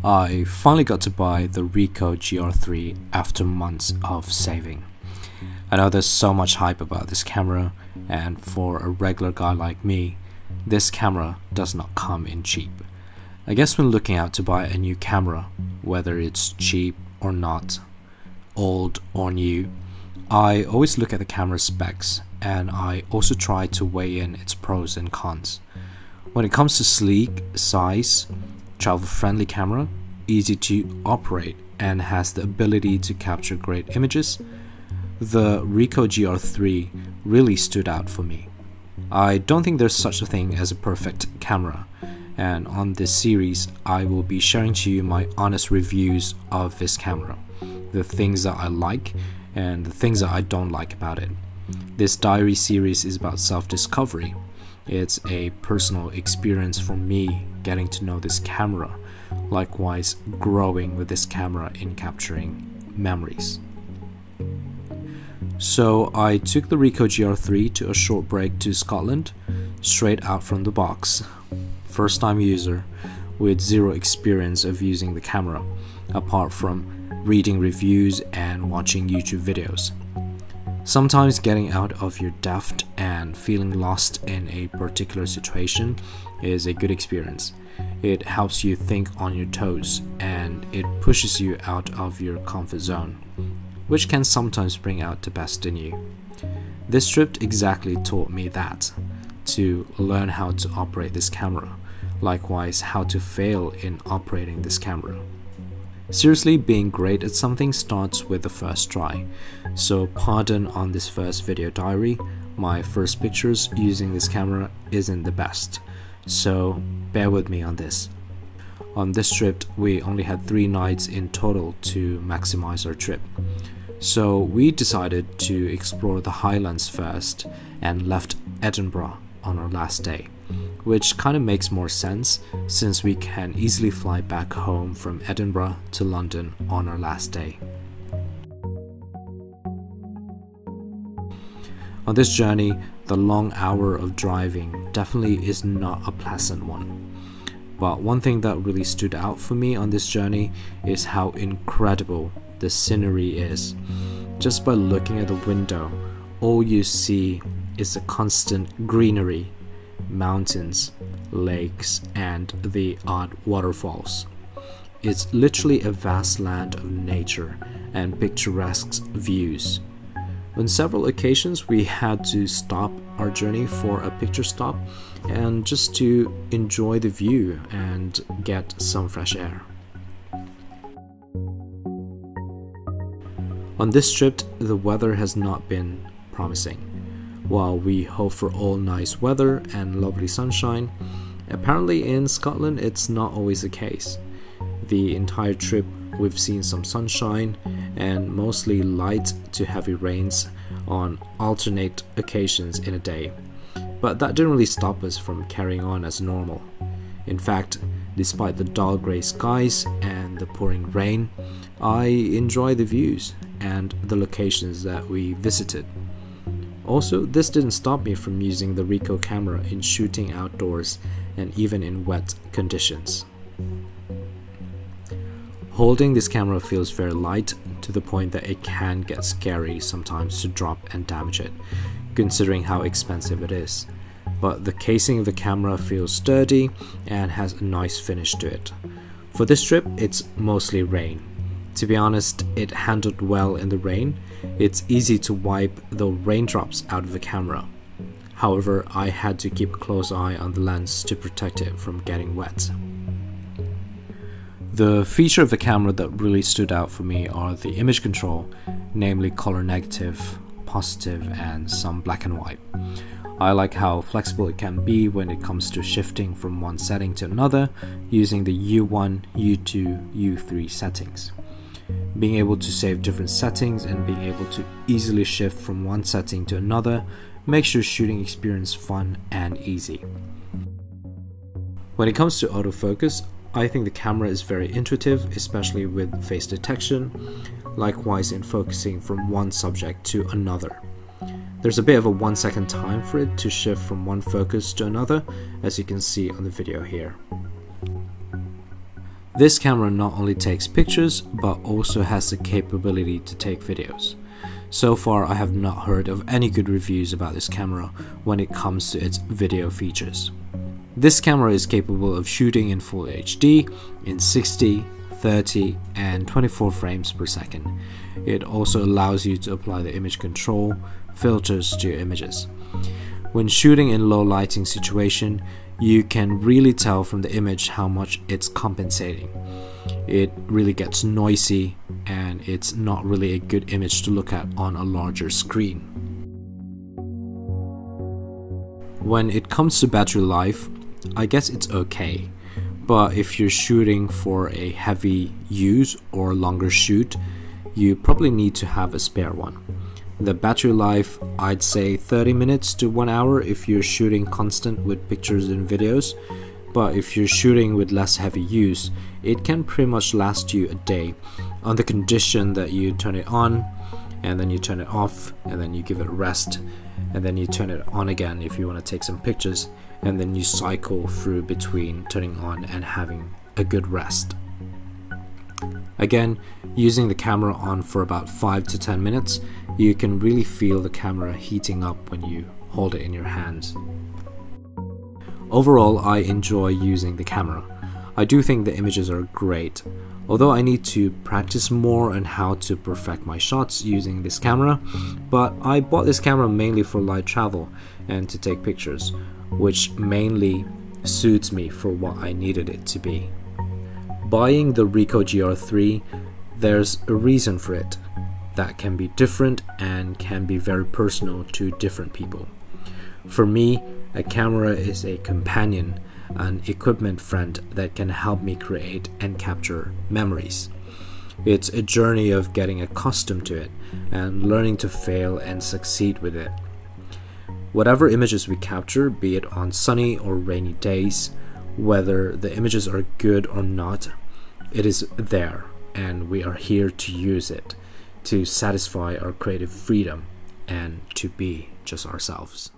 I finally got to buy the RICOH GR3 after months of saving. I know there's so much hype about this camera, and for a regular guy like me, this camera does not come in cheap. I guess when looking out to buy a new camera, whether it's cheap or not, old or new, I always look at the camera specs, and I also try to weigh in its pros and cons. When it comes to sleek, size, travel-friendly camera, easy to operate, and has the ability to capture great images, the RICOH GR3 really stood out for me. I don't think there's such a thing as a perfect camera, and on this series I will be sharing to you my honest reviews of this camera, the things that I like and the things that I don't like about it. This diary series is about self-discovery. It's a personal experience for me getting to know this camera, likewise growing with this camera in capturing memories. So I took the RICOH GR3 to a short break to Scotland, straight out from the box. First time user with zero experience of using the camera, apart from reading reviews and watching YouTube videos. Sometimes getting out of your depth and feeling lost in a particular situation is a good experience. It helps you think on your toes and it pushes you out of your comfort zone, which can sometimes bring out the best in you. This trip exactly taught me that, to learn how to operate this camera, likewise how to fail in operating this camera. Seriously, being great at something starts with the first try, so pardon on this first video diary, my first pictures using this camera isn't the best, so bear with me on this. On this trip, we only had 3 nights in total to maximize our trip, so we decided to explore the Highlands first and left Edinburgh on our last day, which kind of makes more sense since we can easily fly back home from Edinburgh to London on our last day. On this journey, the long hour of driving definitely is not a pleasant one. But one thing that really stood out for me on this journey is how incredible the scenery is. Just by looking at the window, all you see is a constant greenery, mountains, lakes, and the odd waterfalls. It's literally a vast land of nature and picturesque views. On several occasions we had to stop our journey for a picture stop and just to enjoy the view and get some fresh air. On this trip, the weather has not been promising. While we hope for all nice weather and lovely sunshine, apparently in Scotland it's not always the case. The entire trip we've seen some sunshine and mostly light to heavy rains on alternate occasions in a day, but that didn't really stop us from carrying on as normal. In fact, despite the dull grey skies and the pouring rain, I enjoy the views and the locations that we visited. Also, this didn't stop me from using the RICOH camera in shooting outdoors and even in wet conditions. Holding this camera feels very light to the point that it can get scary sometimes to drop and damage it, considering how expensive it is. But the casing of the camera feels sturdy and has a nice finish to it. For this trip, it's mostly rain. To be honest, it handled well in the rain. It's easy to wipe the raindrops out of the camera. However, I had to keep a close eye on the lens to protect it from getting wet. The feature of the camera that really stood out for me are the image control, namely color negative, positive, and some black and white. I like how flexible it can be when it comes to shifting from one setting to another using the U1, U2, U3 settings. Being able to save different settings and being able to easily shift from one setting to another makes your shooting experience fun and easy. When it comes to autofocus, I think the camera is very intuitive, especially with face detection, likewise in focusing from one subject to another. There's a bit of a 1 second time for it to shift from one focus to another, as you can see on the video here. This camera not only takes pictures, but also has the capability to take videos. So far, I have not heard of any good reviews about this camera when it comes to its video features. This camera is capable of shooting in Full HD in 60, 30 and 24 frames per second. It also allows you to apply the image control filters to your images. When shooting in low lighting situation, you can really tell from the image how much it's compensating. It really gets noisy and it's not really a good image to look at on a larger screen. When it comes to battery life, I guess it's okay, but if you're shooting for a heavy use or longer shoot, you probably need to have a spare one. The battery life, I'd say 30 minutes to 1 hour if you're shooting constant with pictures and videos, but if you're shooting with less heavy use, it can pretty much last you a day on the condition that you turn it on and then you turn it off and then you give it a rest and then you turn it on again if you want to take some pictures, and then you cycle through between turning on and having a good rest. Again, using the camera on for about 5 to 10 minutes, you can really feel the camera heating up when you hold it in your hands. Overall, I enjoy using the camera. I do think the images are great, although I need to practice more on how to perfect my shots using this camera, but I bought this camera mainly for light travel and to take pictures, which mainly suits me for what I needed it to be. Buying the RICOH GR3, there's a reason for it that can be different and can be very personal to different people. For me, a camera is a companion, an equipment friend that can help me create and capture memories. It's a journey of getting accustomed to it and learning to fail and succeed with it. Whatever images we capture, be it on sunny or rainy days, whether the images are good or not, it is there and we are here to use it to satisfy our creative freedom and to be just ourselves.